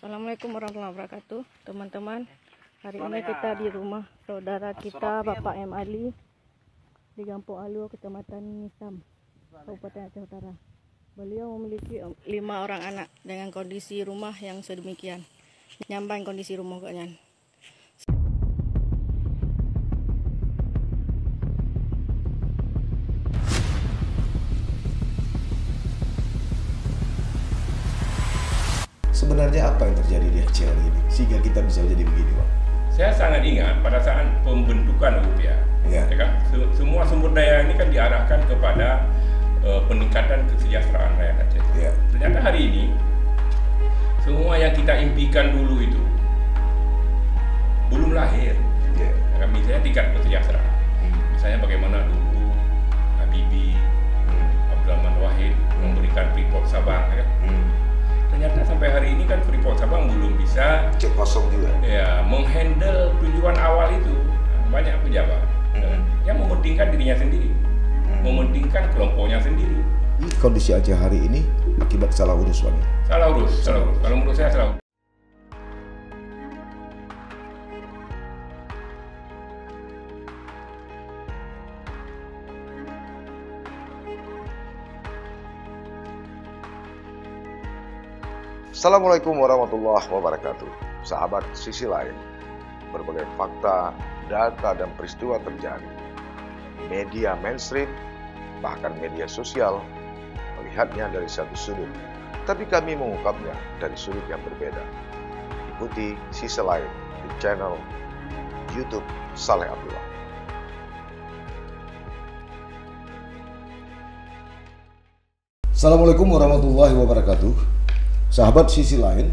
Assalamualaikum warahmatullahi wabarakatuh, teman-teman. Hari ini kita di rumah saudara kita, Bapak M. Ali, di Kampung Alu, Kecamatan Nisam, Kabupaten Aceh Utara. Beliau memiliki 5 orang anak dengan kondisi rumah yang sedemikian. Nyambang kondisi rumah kalian. Sebenarnya apa yang terjadi di Aceh hari ini sehingga kita bisa jadi begini, Pak? Saya sangat ingat pada saat pembentukan UPIA, ya kan? Semua sumber daya ini kan diarahkan kepada peningkatan kesejahteraan rakyat Aceh. Ya. Ternyata hari ini semua yang kita impikan dulu itu belum lahir. Ya. Misalnya tingkat kesejahteraan, misalnya bagaimana dulu Habibie, Abdurrahman Wahid memberikan Freeport Sabang, ya kan? Ternyata sampai hari ini kan Freeport Sabang belum bisa cek kosong juga. Ya, menghandle tujuan awal itu. Banyak pejabat yang mementingkan dirinya sendiri, mementingkan kelompoknya sendiri. Kondisi Aceh hari ini akibat salah urus, Pak. Salah urus. Kalau menurut saya salah urus. Assalamualaikum warahmatullahi wabarakatuh. Sahabat sisi lain, berbagai fakta, data, dan peristiwa terjadi. Media mainstream, bahkan media sosial, melihatnya dari satu sudut. Tapi kami mengungkapnya dari sudut yang berbeda. Ikuti sisi lain di channel YouTube Saleh Abdullah. Assalamualaikum warahmatullahi wabarakatuh. Sahabat sisi lain,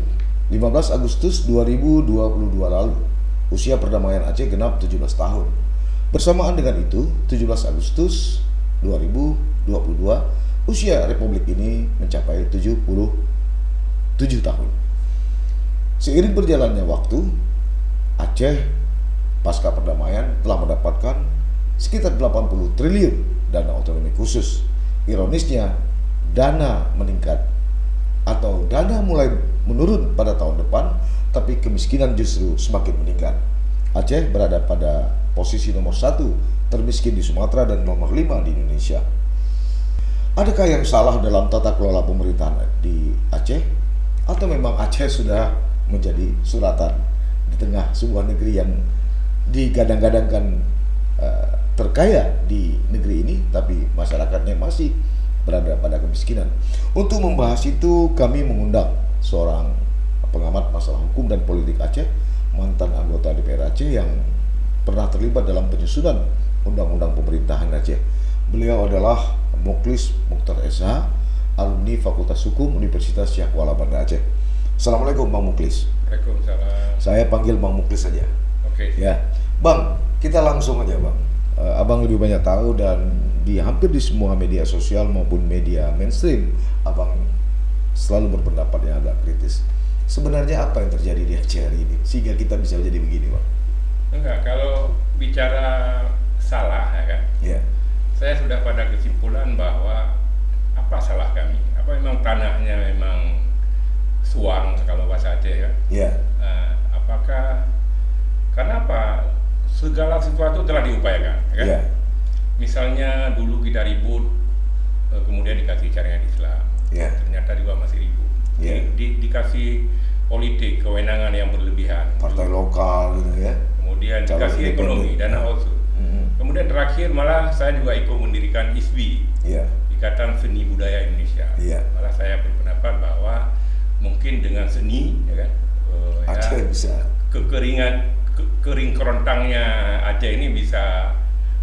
15 Agustus 2022 lalu, usia perdamaian Aceh genap 17 tahun. Bersamaan dengan itu, 17 Agustus 2022, usia Republik ini mencapai 77 tahun. Seiring berjalannya waktu, Aceh pasca perdamaian telah mendapatkan sekitar 80 triliun dana otonomi khusus. Ironisnya, dana meningkat atau dana mulai menurun pada tahun depan, tapi kemiskinan justru semakin meningkat. Aceh berada pada posisi nomor 1 termiskin di Sumatera dan nomor 5 di Indonesia. Adakah yang salah dalam tata kelola pemerintahan di Aceh? Atau memang Aceh sudah menjadi suratan di tengah sebuah negeri yang digadang-gadangkan terkaya di negeri ini, tapi masyarakatnya masih berada pada kemiskinan? Untuk membahas itu, kami mengundang seorang pengamat masalah hukum dan politik Aceh, mantan anggota DPR Aceh yang pernah terlibat dalam penyusunan undang-undang pemerintahan Aceh. Beliau adalah Mukhlis Mukhtar SH, alumni Fakultas Hukum Universitas Syekh Kuala Banda Aceh. Assalamualaikum Bang Mukhlis. Waalaikumsalam. Saya panggil Bang Mukhlis saja. Oke. Ya, Bang, kita langsung aja, Bang. Abang lebih banyak tahu, dan di hampir di semua media sosial maupun media mainstream, Abang selalu berpendapat yang agak kritis. Sebenarnya apa yang terjadi di Aceh hari ini sehingga kita bisa jadi begini, Bang? Enggak, kalau bicara salah, ya kan? Ya. Saya sudah pada kesimpulan bahwa apa salah kami? Apa memang tanahnya memang suang kalau bahasa Aceh, ya? Ya. Apakah karena apa? Segala sesuatu telah diupayakan, ya kan? Ya. Misalnya dulu kita ribut, kemudian dikasih syariat Islam, Ya. ternyata juga masih ribut. Ya. Dikasih politik, kewenangan yang berlebihan, Partai lokal gitu ya. kemudian Calon dikasih ekonomi, independen. dana otsus. Kemudian terakhir malah saya juga ikut mendirikan ISBI, Ya. Ikatan Seni Budaya Indonesia. Ya. Malah saya berpendapat bahwa mungkin dengan seni, ya kan, Aceh bisa. kering kerontangnya Aceh ini bisa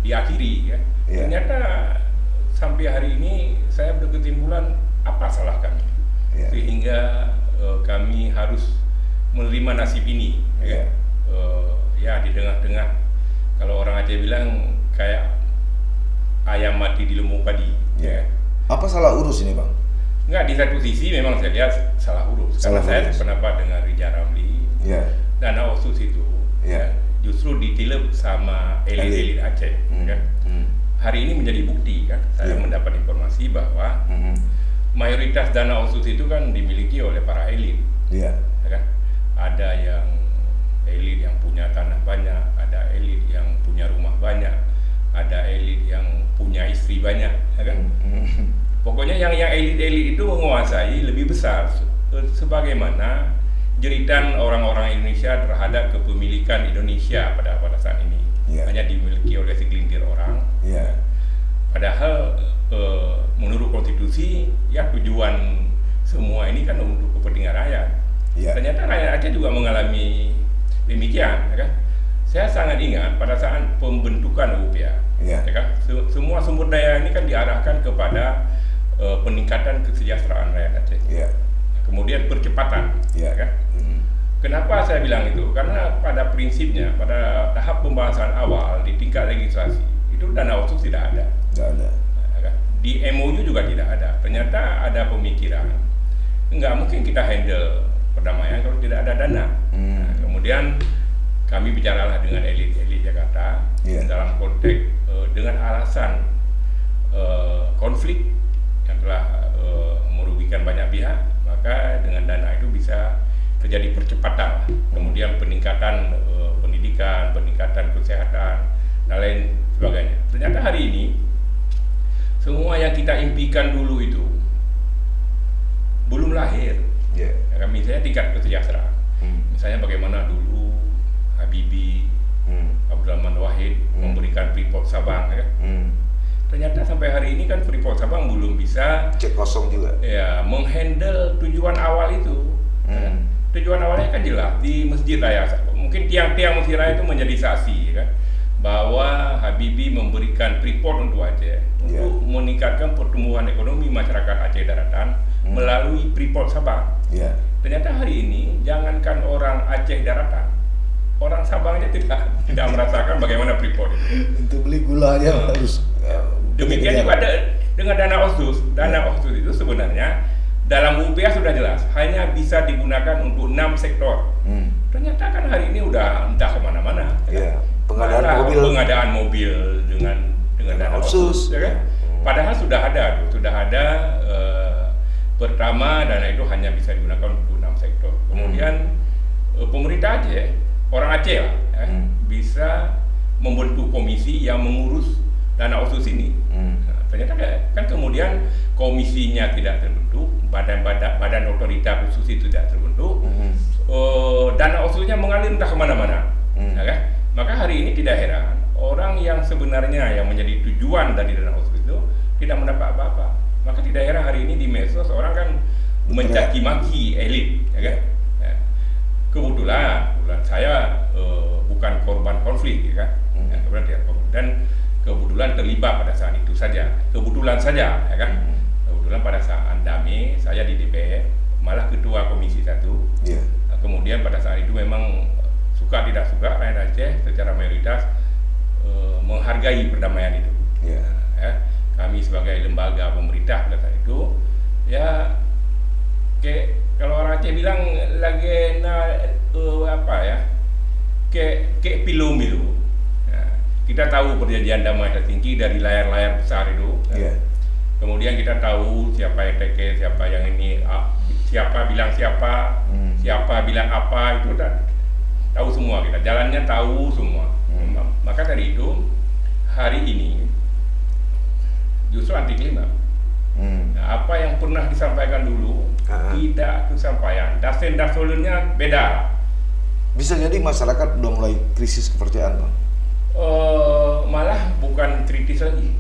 diakhiri, ya. Ya. Ternyata sampai hari ini saya berkesimpulan apa salah kami, Ya. sehingga kami harus menerima nasib ini, ya. Ya, di tengah-tengah, kalau orang Aceh bilang kayak ayam mati di lumbung padi. Ya. Apa salah urus ini, Bang? Enggak, di satu sisi memang saya lihat salah urus. Salah Karena saya urus. sependapat dengan Rijal Ramli, Ya. dana otsus itu Ya. justru ditilep sama elit-elit Aceh. Ya. Hari ini menjadi bukti, kan? Saya Ya. mendapat informasi bahwa mayoritas dana otsus itu kan dimiliki oleh para elit. Ya. Ya kan? elit-elit itu menguasai lebih besar sebagaimana jeritan orang-orang Indonesia terhadap kepemilikan Indonesia pada saat ini. Hanya dimiliki oleh segelintir orang. Padahal menurut konstitusi ya tujuan semua ini kan untuk kepentingan rakyat. Ternyata rakyat Aceh juga mengalami demikian, ya kan? Saya sangat ingat pada saat pembentukan UPA, ya kan? Semua sumber daya ini kan diarahkan kepada peningkatan kesejahteraan rakyat Aceh. Kemudian percepatan, ya kan? Kenapa saya bilang itu? Karena pada prinsipnya, pada tahap pembahasan awal di tingkat legislasi itu dana otsus tidak ada. Di MOU juga tidak ada. Ternyata ada pemikiran nggak mungkin kita handle perdamaian kalau tidak ada dana. Nah, kemudian kami bicaralah dengan elit-elit Jakarta dalam konteks dengan alasan konflik yang telah merugikan banyak pihak, maka dengan dana itu bisa terjadi percepatan, kemudian peningkatan pendidikan, peningkatan kesehatan, dan lain sebagainya. Ternyata hari ini semua yang kita impikan dulu itu belum lahir. Misalnya tingkat kesejahteraan, misalnya bagaimana dulu Habibie, Abdurrahman Wahid memberikan Freeport Sabang, ya. Ternyata sampai hari ini kan Freeport Sabang belum bisa cek kosong juga. Ya, menghandle tujuan awal itu. Tujuan awalnya kan jelas di Masjid Raya. Mungkin tiang-tiang Masjid Raya itu menjadi saksi, kan, bahwa Habibie memberikan Freeport untuk Aceh untuk meningkatkan pertumbuhan ekonomi masyarakat Aceh Daratan melalui Freeport Sabang. Ternyata hari ini jangankan orang Aceh Daratan, orang Sabangnya tidak merasakan bagaimana Freeport itu. Untuk beli gulanya harus. Demikian juga dengan dana otsus. Dana otsus itu sebenarnya dalam UPA sudah jelas hanya bisa digunakan untuk 6 sektor. Ternyata kan hari ini udah entah kemana-mana. Pengadaan mobil dengan dana otsus, ya kan? Padahal sudah ada pertama dana itu hanya bisa digunakan untuk 6 sektor. Kemudian pemerintah Aceh, orang Aceh lah, ya, bisa membentuk komisi yang mengurus dana otsus ini. Nah, ternyata kan kemudian komisinya tidak terbentuk, badan otorita khusus itu tidak terbentuk, dana otsusnya mengalir entah kemana-mana, ya kan? Maka hari ini tidak heran orang yang sebenarnya yang menjadi tujuan dari dana otsus itu tidak mendapat apa-apa. Maka tidak heran hari ini di medsos orang kan mencaci maki elit, ya kan? Ya. Kebetulan saya bukan korban konflik, ya kan? Dan kebetulan terlibat pada saat itu saja, kebetulan saja, ya kan? Kebetulan pada saat damai saya di DPR, malah ketua komisi 1. Nah, kemudian pada saat itu memang suka tidak suka rakyat Aceh secara mayoritas menghargai perdamaian itu. Ya. Kami sebagai lembaga pemerintah pada saat itu, ya, kalau orang Aceh bilang lagi kayak pilu-milu. Kita tahu perjanjian damai tertinggi dari layar-layar besar itu. Kemudian kita tahu siapa yang teke, siapa yang ini, siapa bilang siapa, siapa bilang apa, itu udah tahu semua kita. Jalannya tahu semua. Maka dari itu hari ini justru anti klimaks. Nah, apa yang pernah disampaikan dulu tidak kesampaian. Dasen-dasolunnya beda. Bisa jadi masyarakat udah mulai krisis kepercayaan, Bang. Malah bukan kritis lagi.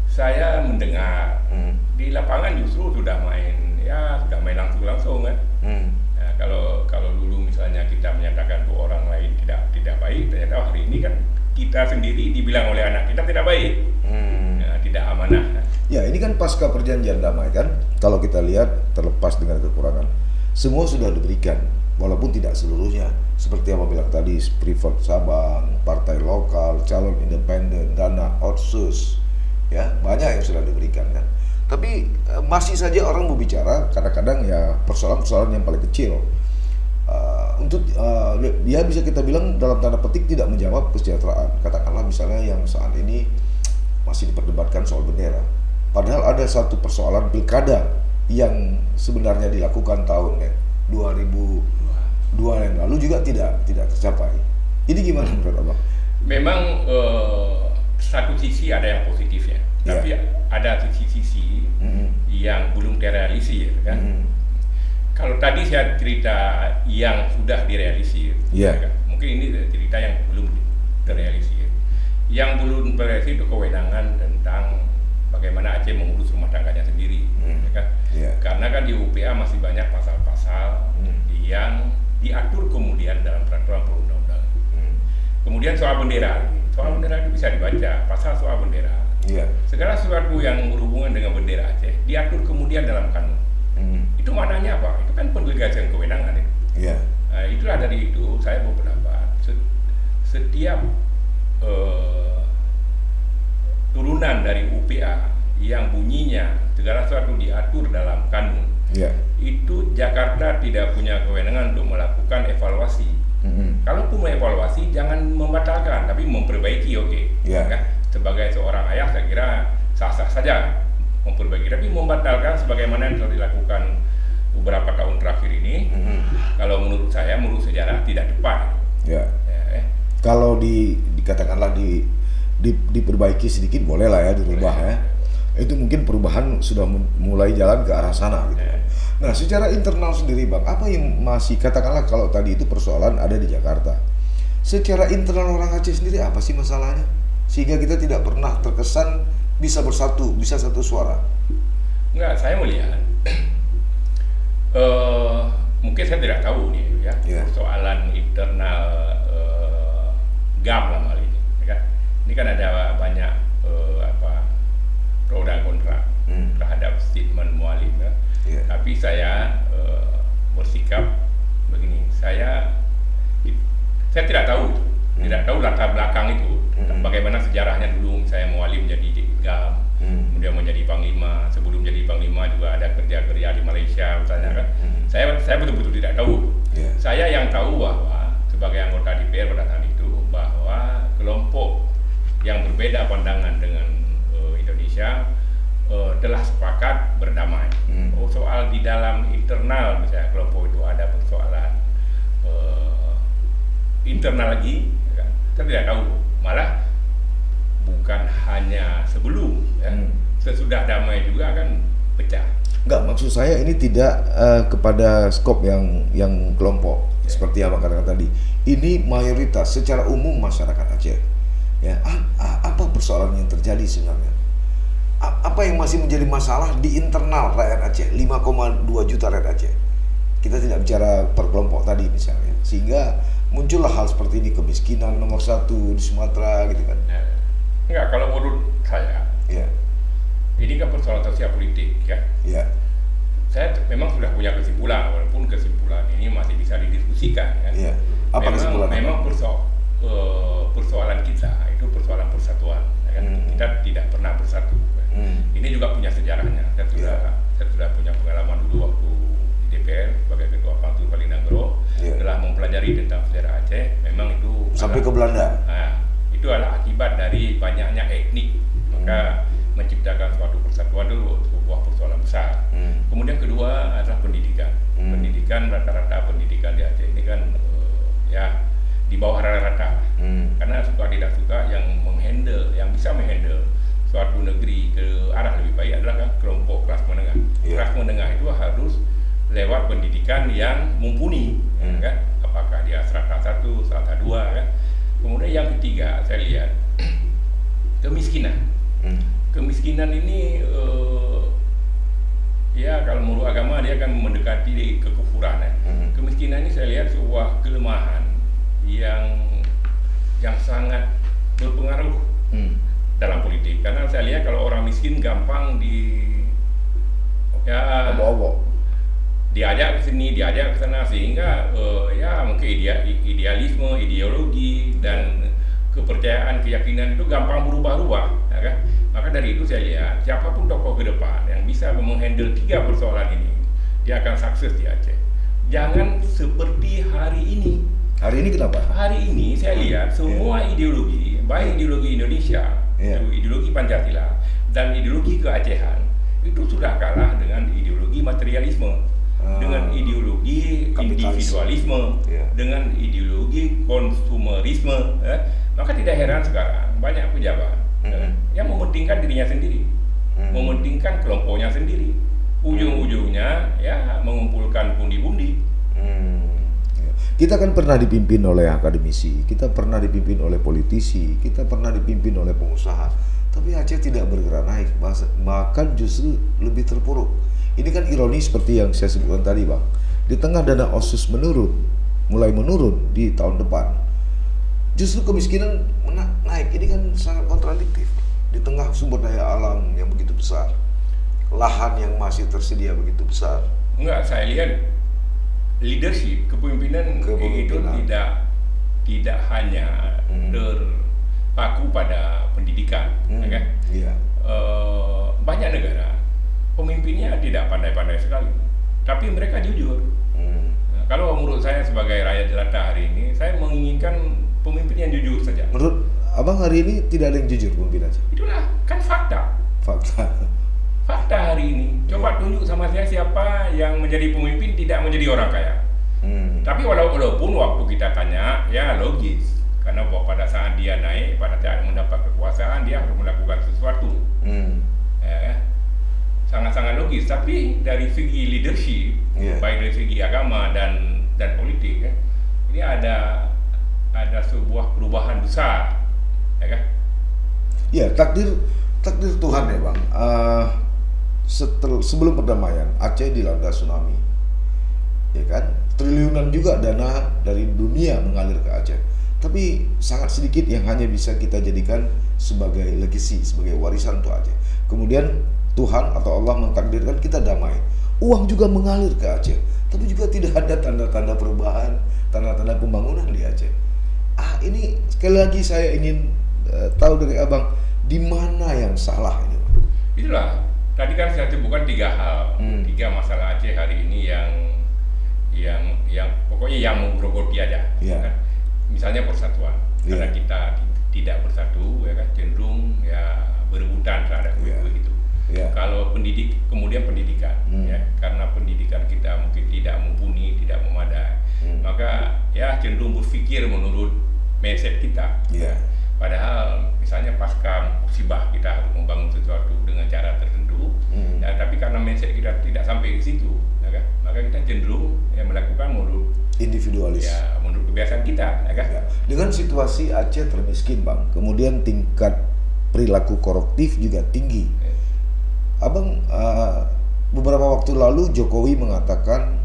Saya mendengar di lapangan justru sudah main langsung kan. Ya, kalau dulu misalnya kita menyatakan tuh orang lain tidak baik, ternyata hari ini kan kita sendiri dibilang oleh anak kita tidak baik, ya, tidak amanah. Ya, ini kan pasca perjanjian damai kan, kalau kita lihat terlepas dengan kekurangan, semua sudah diberikan, walaupun tidak seluruhnya. Seperti yang bilang tadi, Freeport Sabang, partai lokal, calon independen, dana otsus, ya banyak yang sudah diberikan kan. Tapi masih saja orang berbicara kadang-kadang ya persoalan-persoalan yang paling kecil. Dia bisa kita bilang dalam tanda petik tidak menjawab kesejahteraan. Katakanlah misalnya yang saat ini masih diperdebatkan soal bendera. Padahal ada satu persoalan pilkada yang sebenarnya dilakukan tahun 2002 yang lalu juga tidak tercapai. Ini gimana menurut Abang? Memang satu sisi ada yang positifnya, tapi ada sisi-sisi yang belum terrealisir kan. Kalau tadi saya cerita yang sudah direalisir, Iya. kan? Mungkin ini cerita yang belum terrealisir. Yang belum terrealisir itu kewenangan tentang bagaimana Aceh mengurus rumah tangganya sendiri, ya kan? Iya. Karena kan di UPA masih banyak pasal-pasal yang diatur kemudian dalam peraturan perundang-undangan. Kemudian soal bendera itu bisa dibaca, pasal soal bendera. Iya. Segala sesuatu yang berhubungan dengan bendera Aceh diatur kemudian dalam kanun. Itu maknanya apa? Itu kan pendelegasian kewenangan itu. Iya. Nah, itulah dari itu saya berpendapat setiap turunan dari UPA yang bunyinya segala sesuatu diatur dalam kanun, Iya. itu Jakarta tidak punya kewenangan untuk melakukan evaluasi. Kalaupun mengevaluasi, jangan membatalkan, tapi memperbaiki, oke. Iya. Kan? Sebagai seorang ayah, saya kira sah-sah saja memperbaiki, tapi membatalkan sebagaimana yang telah dilakukan beberapa tahun terakhir ini, kalau menurut saya, menurut sejarah tidak tepat. Ya. Ya, Kalau dikatakanlah diperbaiki sedikit boleh lah ya, dirubah ya. Itu mungkin perubahan sudah mulai jalan ke arah sana gitu. Ya. Nah, secara internal sendiri Bang, apa yang masih, katakanlah kalau tadi itu persoalan ada di Jakarta. Secara internal orang Aceh sendiri apa sih masalahnya? Sehingga kita tidak pernah terkesan bisa bersatu, bisa satu suara. Enggak, saya melihat mungkin saya tidak tahu nih ya, persoalan internal GAM lah hal ini, ya kan? Ini kan ada banyak pro dan kontra terhadap statement Mualim ya. Tapi saya bersikap begini, saya tidak tahu itu, tidak tahu latar belakang itu, bagaimana sejarahnya dulu saya Mualim jadi GAM, kemudian menjadi Panglima, sebelum jadi Panglima juga ada kerja-kerja di Malaysia misalnya kan. Saya betul-betul tidak tahu. Saya yang tahu bahwa sebagai anggota DPR pada saat itu bahwa kelompok yang berbeda pandangan dengan Indonesia telah sepakat berdamai. Soal di dalam internal misalnya kelompok itu ada persoalan internal lagi, ya kan? Saya tidak tahu. Malah bukan hanya sebelum, ya, sesudah damai juga kan pecah. Enggak, maksud saya ini tidak kepada skop yang kelompok seperti yang Abang katakan tadi. Ini mayoritas secara umum masyarakat Aceh. Ya, apa persoalan yang terjadi sebenarnya? Apa yang masih menjadi masalah di internal rakyat Aceh, 5,2 juta rakyat Aceh. Kita tidak bicara per kelompok tadi misalnya, sehingga muncullah hal seperti ini, kemiskinan nomor 1 di Sumatera gitu kan. Enggak, kalau menurut saya, ini kan persoalan sosial politik ya. Saya memang sudah punya kesimpulan, walaupun kesimpulan ini masih bisa didiskusikan kan. Apa kesimpulan? Memang persoalan kita itu persoalan persatuan, ya kan? Kita tidak pernah bersatu. Ini juga punya sejarahnya. Saya sudah punya pengalaman dulu waktu di DPR sebagai ketua Pantul Palinanggero, telah mempelajari tentang sejarah Aceh. Memang itu sampai ke Belanda. Itu adalah akibat dari banyaknya etnik, maka menciptakan suatu persatuan dulu, sebuah persoalan besar. Kemudian kedua adalah pendidikan. Pendidikan, rata-rata pendidikan di Aceh ini kan ya di bawah rata-rata. Karena suka tidak suka yang bisa menghandle suatu negeri ke arah lebih baik adalah kan kelompok kelas menengah. Kelas menengah itu harus lewat pendidikan yang mumpuni, kan? Apakah dia strata 1, strata 2 kan? Kemudian yang ketiga saya lihat kemiskinan. Kemiskinan ini ya kalau menurut agama dia akan mendekati kekufuran. Kemiskinan ini saya lihat sebuah kelemahan yang sangat berpengaruh dalam politik, karena saya lihat kalau orang miskin gampang diajak ke sini, diajak ke sana, sehingga ya mungkin idealisme, ideologi dan kepercayaan, keyakinan itu gampang berubah-ubah, ya kan? Maka dari itu saya lihat siapapun tokoh ke depan yang bisa menghandle 3 persoalan ini, dia akan sukses di Aceh. Jangan seperti hari ini. Hari ini kenapa? Hari ini saya lihat semua ideologi, baik ideologi Indonesia, ideologi Pancasila, dan ideologi keacehan, itu sudah kalah dengan ideologi materialisme, dengan ideologi individualisme, dengan ideologi konsumerisme. Maka tidak heran sekarang banyak pejabat yang mementingkan dirinya sendiri, mementingkan kelompoknya sendiri. ujung-ujungnya ya mengumpulkan pundi-pundi. Kita kan pernah dipimpin oleh akademisi, kita pernah dipimpin oleh politisi, kita pernah dipimpin oleh pengusaha, tapi Aceh tidak bergerak naik, bahkan justru lebih terpuruk. Ini kan ironi seperti yang saya sebutkan tadi, Bang. Di tengah dana OSUS mulai menurun di tahun depan, justru kemiskinan naik. Ini kan sangat kontradiktif. Di tengah sumber daya alam yang begitu besar, lahan yang masih tersedia begitu besar. Enggak, saya lihat leadership, kepemimpinan itu tidak hanya terpaku pada pendidikan, ya kan? Iya. Banyak negara pemimpinnya tidak pandai-pandai sekali, tapi mereka jujur. Nah, kalau menurut saya sebagai rakyat jelata hari ini, saya menginginkan pemimpin yang jujur saja. Menurut Abang hari ini tidak ada yang jujur pemimpin Aceh? Itulah kan fakta. Fakta hari ini. Coba tunjuk sama saya siapa yang menjadi pemimpin tidak menjadi orang kaya. Tapi walaupun waktu kita tanya, ya logis. Karena pada saat dia naik, pada saat mendapat kekuasaan, dia harus melakukan sesuatu. Ya, sangat-sangat logis. Tapi dari segi leadership, baik dari segi agama dan politik, ya, ini ada sebuah perubahan besar, ya kan? Ya, takdir Tuhan ya, Bang. Sebelum perdamaian, Aceh dilanda tsunami, ya kan? Triliunan juga dana dari dunia mengalir ke Aceh, tapi sangat sedikit yang hanya bisa kita jadikan sebagai legacy, sebagai warisan untuk Aceh. Kemudian Tuhan atau Allah mentakdirkan kita damai, uang juga mengalir ke Aceh, tapi juga tidak ada tanda-tanda perubahan, tanda-tanda pembangunan di Aceh. Ini sekali lagi saya ingin tahu dari Abang, di mana yang salah ini, Bang? Itulah, tadi kan saya sebutkan 3 hal, 3 masalah Aceh hari ini yang pokoknya yang menggerogoti aja, kan? Misalnya persatuan, karena kita tidak bersatu, ya kan, cenderung ya berebutan terhadap kue-kue itu. Kalau kemudian pendidikan, ya, karena pendidikan kita mungkin tidak mumpuni, tidak memadai, maka ya cenderung berpikir menurut mindset kita. Padahal misalnya pasca musibah kita harus membangun sesuatu dengan cara tertentu, ya, tapi karena mindset kita tidak sampai di situ, ya kan? Maka kita cenderung ya melakukan menurut individualis, ya, menurut kebiasaan kita, ya kan? Dengan situasi Aceh termiskin, Bang, kemudian tingkat perilaku koruptif juga tinggi. Abang, beberapa waktu lalu Jokowi mengatakan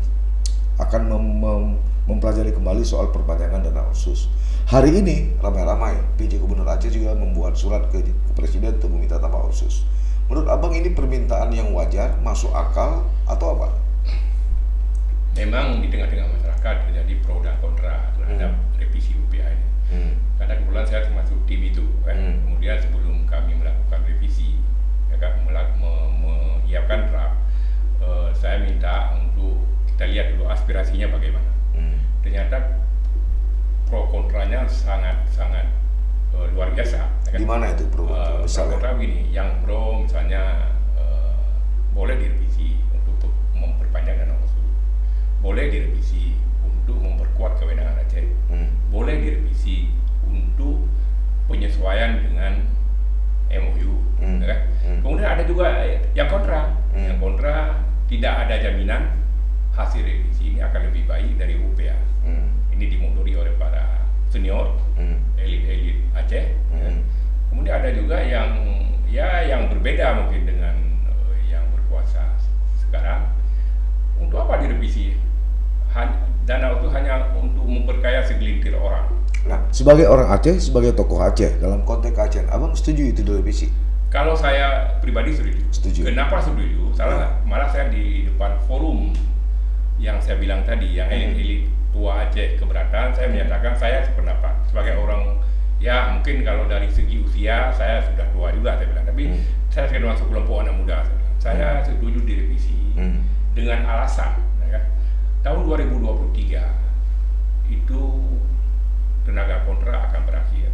akan mempelajari kembali soal perpanjangan dana OSUS. Hari ini ramai-ramai PJ Gubernur Aceh juga membuat surat ke Presiden untuk meminta tambah OSUS. Menurut Abang ini permintaan yang wajar, masuk akal atau apa? Memang di tengah-tengah masyarakat terjadi pro dan kontra terhadap revisi UPH ini. Karena kebetulan saya termasuk tim itu, kemudian sebelum kami melakukan revisi, ya kan, menyiapkan draft, saya minta untuk kita lihat dulu aspirasinya bagaimana. Ternyata pro kontranya sangat luar biasa. Ya kan? Di mana itu pro kontra begini, yang pro misalnya boleh direvisi untuk memperpanjang dana OSUS, boleh direvisi untuk memperkuat kewenangan Aceh, boleh direvisi untuk penyesuaian dengan MOU, ya kan? Kemudian ada juga yang kontra, yang kontra tidak ada jaminan hasil revisi ini akan lebih baik dari UPH. Ini dimodori oleh para senior, elit-elit Aceh. Kemudian ada juga yang berbeda mungkin dengan yang berkuasa sekarang. Untuk apa direvisi? Dana itu hanya untuk memperkaya segelintir orang. Nah, sebagai orang Aceh, sebagai tokoh Aceh dalam konteks Aceh, Abang setuju itu direvisi? Kalau saya pribadi setuju. Kenapa setuju? Malah saya di depan forum yang saya bilang tadi, yang elit-elit tua Aceh keberatan, saya menyatakan saya sependapat sebagai orang, ya mungkin kalau dari segi usia saya sudah tua juga, saya bilang, tapi saya termasuk kelompok anak muda. Saya setuju direvisi dengan alasan, ya kan? Tahun 2023 itu tenaga kontrak akan berakhir.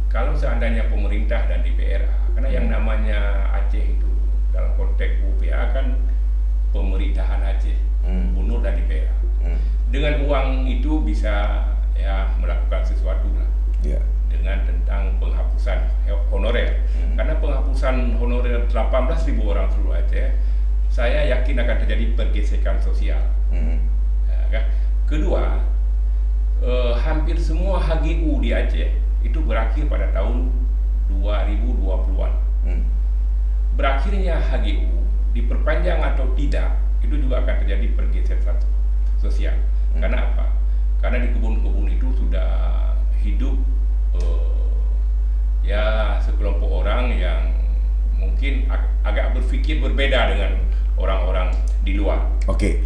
Kalau seandainya pemerintah dan DPR, karena yang namanya Aceh itu dalam konteks UPH kan pemerintahan Aceh, gubernur dan DPR. Dengan uang itu bisa ya melakukan sesuatu lah, dengan tentang penghapusan honorer. Karena penghapusan honorer 18.000 orang seluruh Aceh saya yakin akan terjadi pergesekan sosial. Ya, kan? Kedua, hampir semua HGU di Aceh itu berakhir pada tahun 2020-an. Berakhirnya HGU diperpanjang atau tidak, itu juga akan terjadi pergesekan sosial. Karena apa? Karena di kebun-kebun itu sudah hidup ya sekelompok orang yang mungkin agak berpikir berbeda dengan orang-orang di luar. Oke.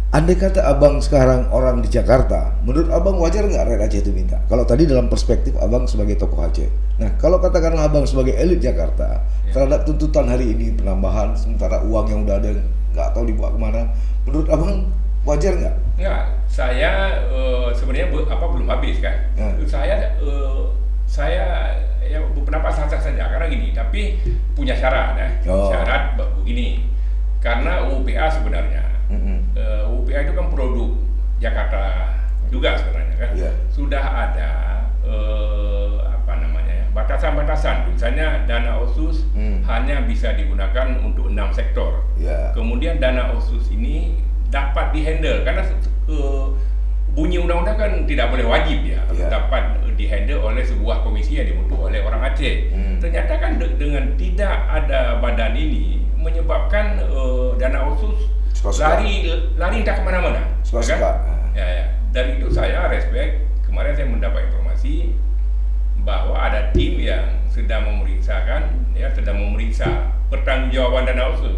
Andai kata abang sekarang orang di Jakarta, menurut abang wajar nggak rakyat Aceh itu minta? Kalau tadi dalam perspektif abang sebagai tokoh Aceh. Nah, kalau katakanlah abang sebagai elit Jakarta terhadap tuntutan hari ini penambahan, sementara uang yang udah ada nggak tahu dibawa kemana, menurut abang wajar nggak? Nggak, saya sebenarnya belum habis kan. Saya ya berpendapat sah-sah saja karena gini, tapi punya syarat ya. Syarat begini. Karena UPA sebenarnya UPA itu kan produk Jakarta juga sebenarnya kan. Sudah ada batasan-batasan. Misalnya dana OSUS hanya bisa digunakan untuk 6 sektor. Kemudian dana OSUS ini dapat dihandle karena bunyi undang-undang kan tidak boleh wajib ya, dapat dihandle oleh sebuah komisi yang dibentuk oleh orang Aceh. Ternyata kan dengan tidak ada badan ini menyebabkan dana OSUS lari entah kemana-mana. Kan? Ya. Dari itu saya respect. Kemarin saya mendapat informasi bahwa ada tim yang sedang memeriksa pertanggungjawaban dana OSUS.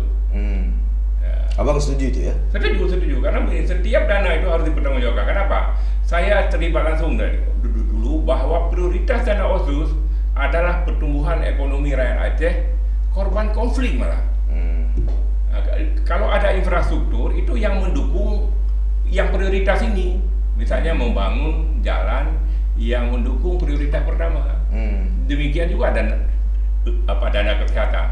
Abang setuju itu ya? Setuju karena setiap dana itu harus dipertanggungjawabkan. Kenapa? Saya terlibat langsung dari dulu bahwa prioritas dana OSUS adalah pertumbuhan ekonomi rakyat Aceh, korban konflik malah. Kalau ada infrastruktur itu yang mendukung yang prioritas ini, misalnya membangun jalan yang mendukung prioritas pertama. Demikian juga dana kesehatan.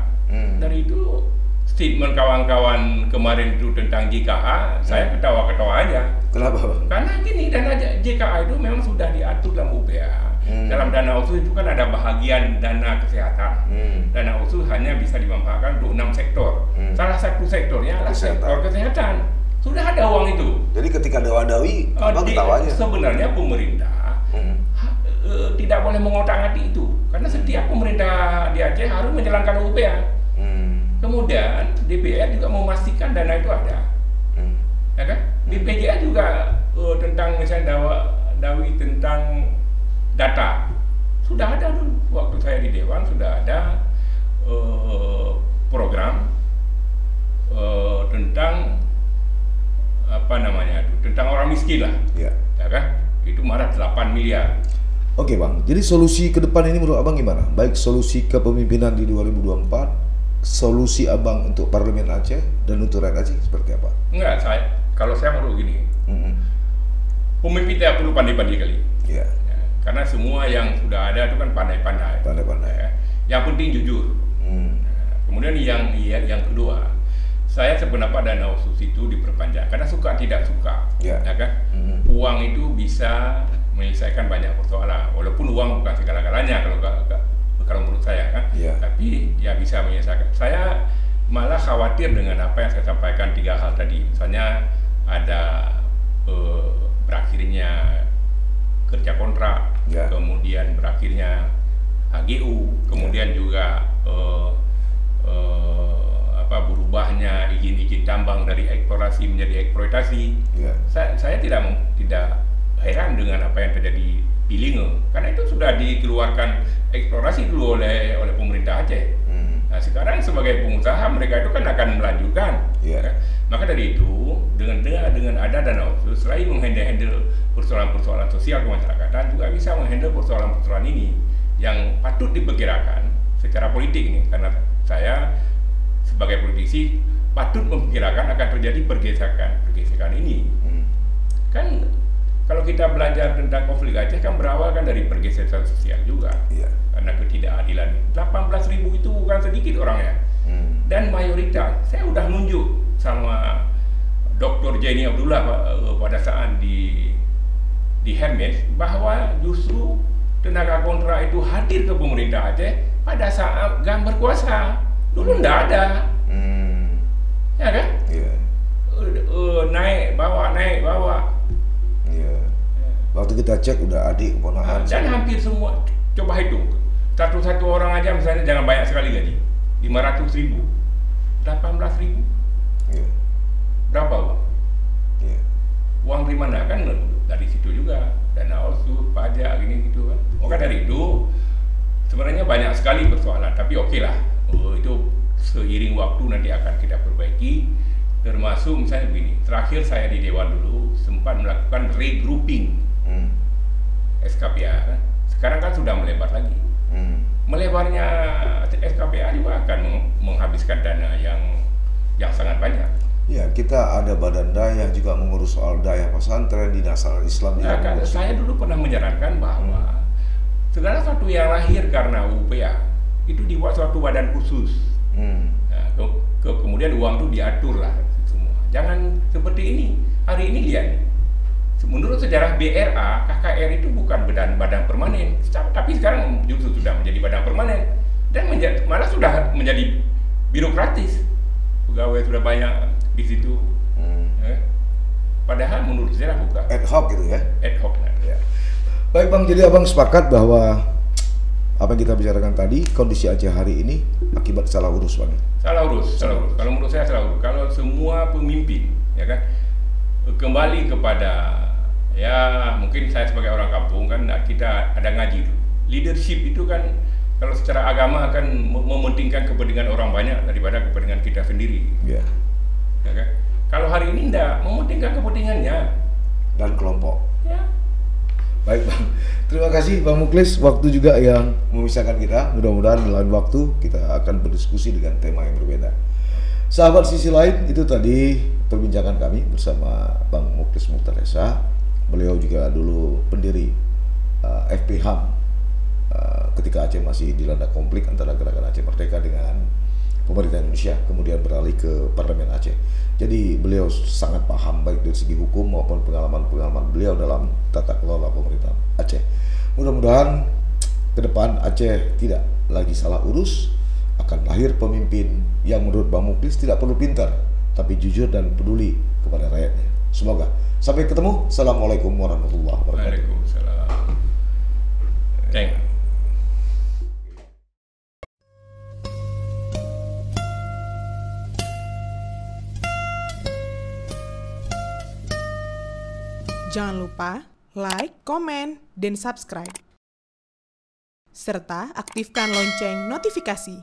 Dari itu statement kawan-kawan kemarin itu tentang JKA, saya ketawa-ketawa aja. Kenapa, Bang? Karena gini, dana JKA itu memang sudah diatur dalam UPA. Dalam dana OSUS itu kan ada bahagian dana kesehatan. Dana OSUS hanya bisa dimanfaatkan untuk 6 sektor. Salah satu sektornya adalah sektor kesehatan. Sudah ada uang itu. Jadi ketika dawa-dawi, abang ketawa aja. Sebenarnya pemerintah tidak boleh mengotak-atik itu. Karena setiap pemerintah di Aceh harus menjalankan UPA. Kemudian DPR juga memastikan dana itu ada. Ya kan? Di PJA juga tentang misalnya dawi tentang data sudah ada dulu. Waktu saya di Dewan sudah ada program tentang tentang orang miskin lah. Ya kan? Itu marah 8 miliar. Oke, Bang. Jadi solusi ke depan ini menurut abang gimana? Baik solusi kepemimpinan di 2024, solusi abang untuk Parlemen Aceh dan untuk rakyat Aceh seperti apa? Enggak, kalau saya menurut gini. Pemimpin tidak perlu pandai-pandai kali. Karena semua yang sudah ada itu kan pandai-pandai. Ya. Yang penting jujur. Kemudian yang kedua, saya sependapat dana OSUS itu diperpanjang karena suka tidak suka, ya kan? Uang itu bisa menyelesaikan banyak persoalan, walaupun uang bukan segala-galanya kalau menurut saya kan. Tapi ya bisa menyelesaikan. Saya malah khawatir dengan apa yang saya sampaikan 3 hal tadi. Misalnya ada berakhirnya kerja kontrak, kemudian berakhirnya HGU, kemudian juga berubahnya izin-izin tambang dari eksplorasi menjadi eksploitasi. Saya tidak heran dengan apa yang terjadi di Linge, karena itu sudah dikeluarkan eksplorasi dulu oleh pemerintah Aceh. Nah sekarang sebagai pengusaha mereka itu kan akan melanjutkan. Maka dari itu dengan ada dana OSUS, selain menghandle persoalan-persoalan sosial kemasyarakatan, juga bisa menghandle persoalan-persoalan ini yang patut diperkirakan secara politik ini. Karena saya sebagai politisi patut memperkirakan akan terjadi pergesekan ini. Kan kalau kita belajar tentang konflik Aceh kan berawal kan dari pergesekan sosial juga. Karena ketidakadilan. 18.000 itu bukan sedikit orangnya. Dan mayoritas, saya udah nunjuk sama Dr. Jenny Abdullah pada saat di Hermes bahwa justru tenaga kontrak itu hadir ke pemerintah Aceh pada saat GAM berkuasa. Dulu enggak ada. Ya kan? Iya. Naik bawa. Iya. Waktu kita cek udah adik keponakan. Dan hampir semua, coba hitung. Satu orang aja misalnya jangan banyak sekali gaji. 500.000, 18.000. Iya. Berapa Bang? Iya. Uang dari mana? Kan dari situ juga. Dana otsus, pajak, gini gitu kan. Maka dari itu sebenarnya banyak sekali persoalan. Tapi oke lah. Itu seiring waktu nanti akan kita perbaiki. Termasuk misalnya begini. Terakhir saya di Dewan dulu sempat melakukan regrouping SKPA kan. Sekarang kan sudah melebar lagi. Melebarnya SKPA juga akan menghabiskan dana yang sangat banyak. Ya, kita ada badan daya juga mengurus soal daya pesantren di dasar Islam. Ya, kan, saya dulu pernah menyarankan bahwa segala sesuatu yang lahir karena UPA itu dibuat suatu badan khusus. Nah, kemudian uang itu diatur lah semua. Jangan seperti ini. Hari ini lihat. Menurut sejarah BRA, KKR itu bukan badan permanen, tapi sekarang justru sudah menjadi badan permanen dan malah sudah menjadi birokratis. Pegawai sudah banyak di situ. Padahal menurut sejarah bukan. Ad hoc gitu ya. Ad hoc. Ya. Baik Bang, jadi Abang sepakat bahwa apa yang kita bicarakan tadi, kondisi Aceh hari ini akibat salah urus Bang. Salah urus. Kalau menurut saya salah urus. Kalau semua pemimpin, ya kan, kembali kepada ya mungkin saya sebagai orang kampung kan kita ada ngaji dulu. Leadership itu kan kalau secara agama akan mementingkan kepentingan orang banyak daripada kepentingan kita sendiri. Ya. Ya kan? Kalau hari ini tidak mementingkan kepentingannya Dan kelompok. ya. Baik Bang, terima kasih Bang Muklis, waktu juga yang memisahkan kita. Mudah-mudahan di lain waktu kita akan berdiskusi dengan tema yang berbeda. Sahabat sisi lain, itu tadi perbincangan kami bersama Bang Muklis Mukhtar Esa. Beliau juga dulu pendiri FPHAM ketika Aceh masih dilanda konflik antara gerakan Aceh Merdeka dengan pemerintah Indonesia, kemudian beralih ke Parlemen Aceh. Jadi beliau sangat paham baik dari segi hukum maupun pengalaman beliau dalam tata kelola pemerintahan Aceh. Mudah-mudahan ke depan Aceh tidak lagi salah urus, akan lahir pemimpin yang menurut Bang Muklis tidak perlu pintar, tapi jujur dan peduli kepada rakyatnya. Semoga. Sampai ketemu. Assalamualaikum warahmatullahi wabarakatuh. Waalaikumsalam. Ceng. Jangan lupa like, komen, dan subscribe. Serta aktifkan lonceng notifikasi.